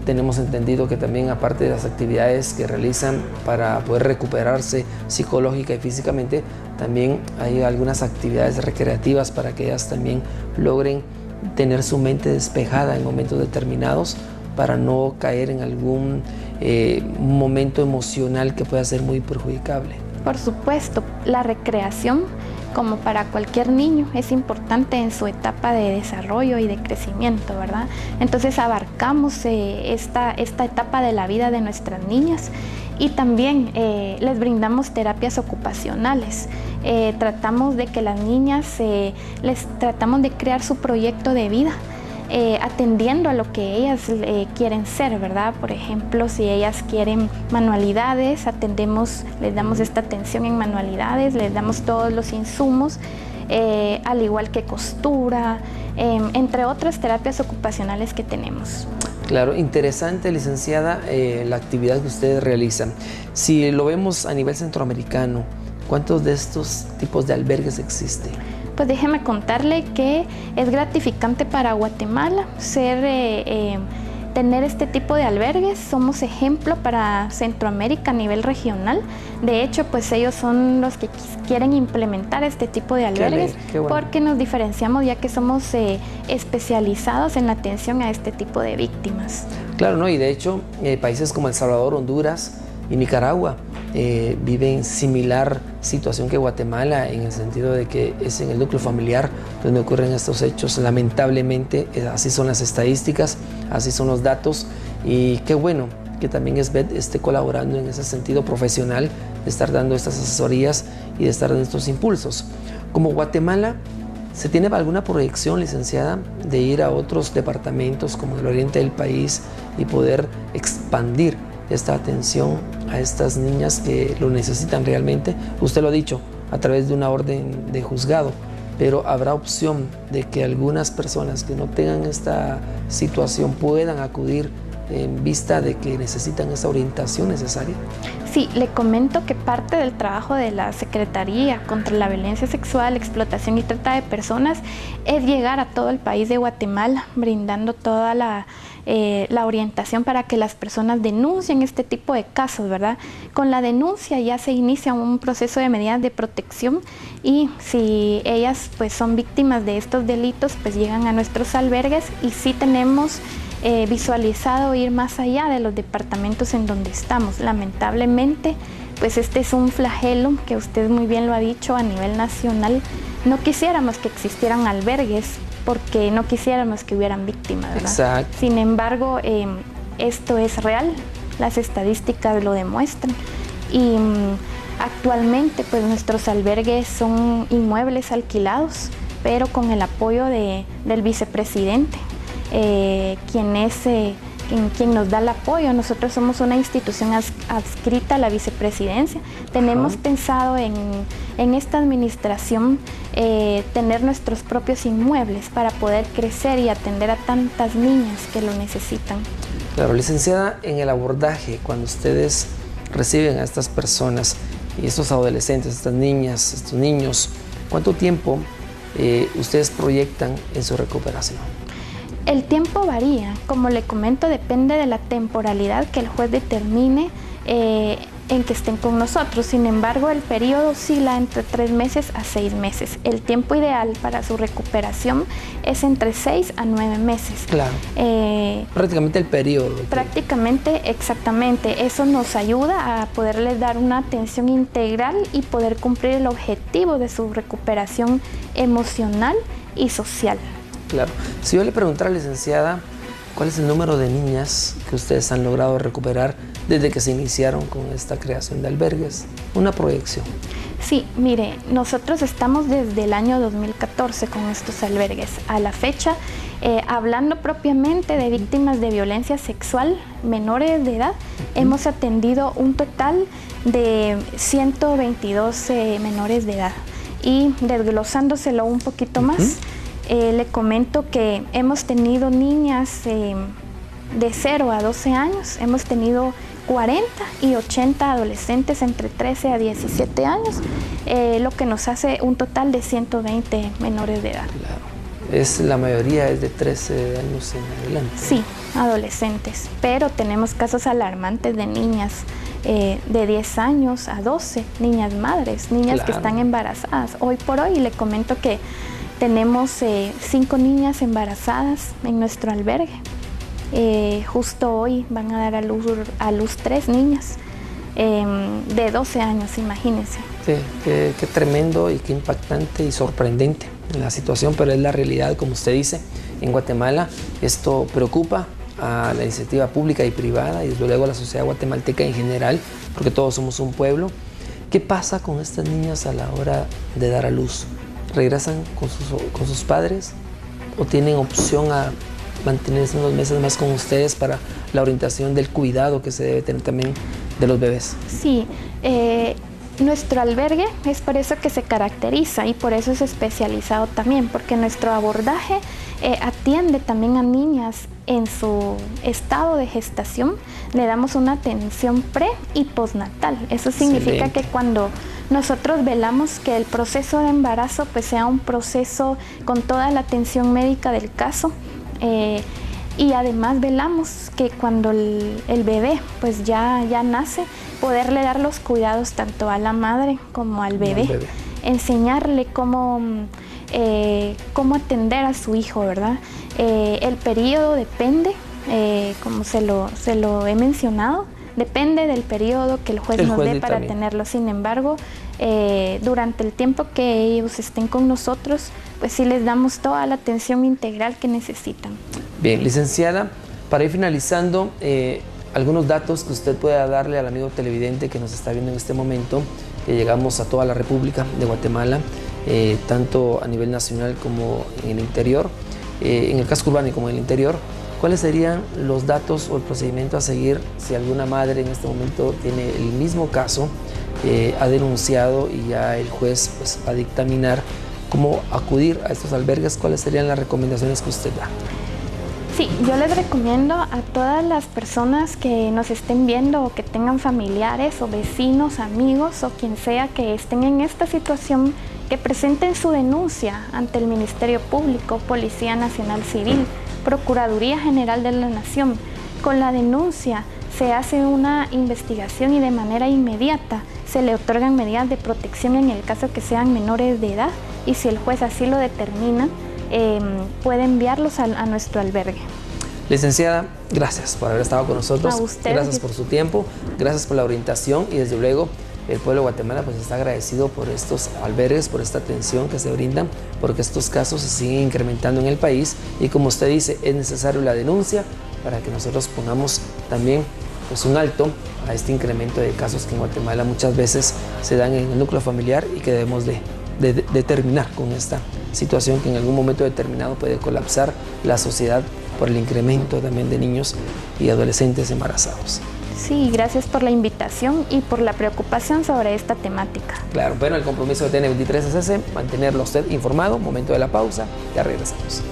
Tenemos entendido que también, aparte de las actividades que realizan para poder recuperarse psicológica y físicamente, también hay algunas actividades recreativas para que ellas también logren tener su mente despejada en momentos determinados para no caer en algún momento emocional que pueda ser muy perjudicable. Por supuesto, la recreación, como para cualquier niño, es importante en su etapa de desarrollo y de crecimiento, ¿verdad? Entonces abarcamos esta etapa de la vida de nuestras niñas y también les brindamos terapias ocupacionales. tratamos de que las niñas, les tratamos de crear su proyecto de vida, atendiendo a lo que ellas quieren ser, ¿verdad? Por ejemplo, si ellas quieren manualidades, les damos esta atención en manualidades, les damos todos los insumos, al igual que costura, entre otras terapias ocupacionales que tenemos. Claro, interesante, licenciada, la actividad que ustedes realizan. Si lo vemos a nivel centroamericano, ¿cuántos de estos tipos de albergues existen? Pues déjeme contarle que es gratificante para Guatemala tener este tipo de albergues. Somos ejemplo para Centroamérica a nivel regional. De hecho, pues ellos son los que quieren implementar este tipo de albergues, qué bueno, porque nos diferenciamos ya que somos especializados en la atención a este tipo de víctimas. Claro, ¿no? Y de hecho, países como El Salvador, Honduras y Nicaragua viven similar situación que Guatemala, en el sentido de que es en el núcleo familiar donde ocurren estos hechos. Lamentablemente, así son las estadísticas, así son los datos, y qué bueno que también SBET esté colaborando en ese sentido profesional, de estar dando estas asesorías y de estar dando estos impulsos. Como Guatemala, ¿se tiene alguna proyección, licenciada, de ir a otros departamentos como el oriente del país y poder expandir esta atención a estas niñas que lo necesitan realmente? Usted lo ha dicho, a través de una orden de juzgado, pero ¿habrá opción de que algunas personas que no tengan esta situación puedan acudir en vista de que necesitan esa orientación necesaria? Sí, le comento que parte del trabajo de la Secretaría contra la Violencia Sexual, Explotación y Trata de Personas es llegar a todo el país de Guatemala, brindando toda la orientación para que las personas denuncien este tipo de casos, ¿verdad? Con la denuncia ya se inicia un proceso de medidas de protección, y si ellas pues son víctimas de estos delitos, pues llegan a nuestros albergues, y sí tenemos visualizado ir más allá de los departamentos en donde estamos. Lamentablemente, pues este es un flagelo que usted muy bien lo ha dicho a nivel nacional. No quisiéramos que existieran albergues, porque no quisiéramos que hubieran víctimas, ¿verdad? Exacto. Sin embargo, esto es real, las estadísticas lo demuestran, y actualmente pues nuestros albergues son inmuebles alquilados, pero con el apoyo del vicepresidente, quien nos da el apoyo. Nosotros somos una institución adscrita a la vicepresidencia. Tenemos pensado en esta administración tener nuestros propios inmuebles para poder crecer y atender a tantas niñas que lo necesitan. Claro, licenciada, en el abordaje, cuando ustedes reciben a estas personas y estos adolescentes, estas niñas, estos niños, ¿cuánto tiempo ustedes proyectan en su recuperación? El tiempo varía, como le comento, depende de la temporalidad que el juez determine en que estén con nosotros. Sin embargo, el periodo oscila entre 3 meses a 6 meses. El tiempo ideal para su recuperación es entre 6 a 9 meses. Claro. Prácticamente el periodo. Prácticamente, exactamente. Eso nos ayuda a poderles dar una atención integral y poder cumplir el objetivo de su recuperación emocional y social. Claro. Si yo le preguntara, licenciada, ¿cuál es el número de niñas que ustedes han logrado recuperar desde que se iniciaron con esta creación de albergues? Una proyección. Sí, mire, nosotros estamos desde el año 2014 con estos albergues. A la fecha, hablando propiamente de víctimas de violencia sexual menores de edad, hemos atendido un total de 122 menores de edad. Y desglosándoselo un poquito más, le comento que hemos tenido niñas de 0 a 12 años, hemos tenido 40 y 80 adolescentes entre 13 a 17 años, lo que nos hace un total de 120 menores de edad. Claro. La mayoría es de 13 años en adelante. Sí, adolescentes, pero tenemos casos alarmantes de niñas de 10 años a 12, niñas madres, niñas que están embarazadas. Hoy por hoy le comento que tenemos 5 niñas embarazadas en nuestro albergue. Justo hoy van a dar a luz 3 niñas de 12 años, imagínense. Sí, qué tremendo y qué impactante y sorprendente la situación, pero es la realidad, como usted dice, en Guatemala. Esto preocupa a la iniciativa pública y privada y desde luego a la sociedad guatemalteca en general, porque todos somos un pueblo. ¿Qué pasa con estas niñas a la hora de dar a luz? ¿Regresan con sus padres o tienen opción a mantenerse unos meses más con ustedes para la orientación del cuidado que se debe tener también de los bebés? Sí, nuestro albergue es por eso que se caracteriza y por eso es especializado también, porque nuestro abordaje atiende también a niñas en su estado de gestación. Le damos una atención pre y postnatal. Eso significa Excelente. Que cuando nosotros velamos que el proceso de embarazo pues sea un proceso con toda la atención médica del caso, y además velamos que cuando el bebé pues ya nace, poderle dar los cuidados tanto a la madre como al bebé. Enseñarle cómo atender a su hijo, ¿verdad? El periodo depende, como se lo he mencionado, depende del periodo que el juez nos dé para tenerlo. Sin embargo, durante el tiempo que ellos estén con nosotros, pues sí les damos toda la atención integral que necesitan. Bien, licenciada, para ir finalizando, algunos datos que usted pueda darle al amigo televidente que nos está viendo en este momento, que llegamos a toda la República de Guatemala, tanto a nivel nacional como en el interior, en el casco urbano y como en el interior. ¿Cuáles serían los datos o el procedimiento a seguir si alguna madre en este momento tiene el mismo caso, ha denunciado y ya el juez pues, va a dictaminar cómo acudir a estos albergues? ¿Cuáles serían las recomendaciones que usted da? Sí, yo les recomiendo a todas las personas que nos estén viendo o que tengan familiares o vecinos, amigos o quien sea que estén en esta situación, que presenten su denuncia ante el Ministerio Público, Policía Nacional Civil, Procuraduría General de la Nación. Con la denuncia se hace una investigación y de manera inmediata se le otorgan medidas de protección en el caso que sean menores de edad, y si el juez así lo determina, puede enviarlos a nuestro albergue. Licenciada, gracias por haber estado con nosotros. A usted. Gracias por su tiempo, gracias por la orientación y desde luego el pueblo de Guatemala pues está agradecido por estos albergues, por esta atención que se brindan, porque estos casos se siguen incrementando en el país y como usted dice, es necesario la denuncia para que nosotros pongamos también pues, un alto a este incremento de casos que en Guatemala muchas veces se dan en el núcleo familiar y que debemos de terminar con esta situación que en algún momento determinado puede colapsar la sociedad por el incremento también de niños y adolescentes embarazados. Sí, gracias por la invitación y por la preocupación sobre esta temática. Claro, bueno, el compromiso de TN23 es ese, mantenerlo usted informado. Momento de la pausa, ya regresamos.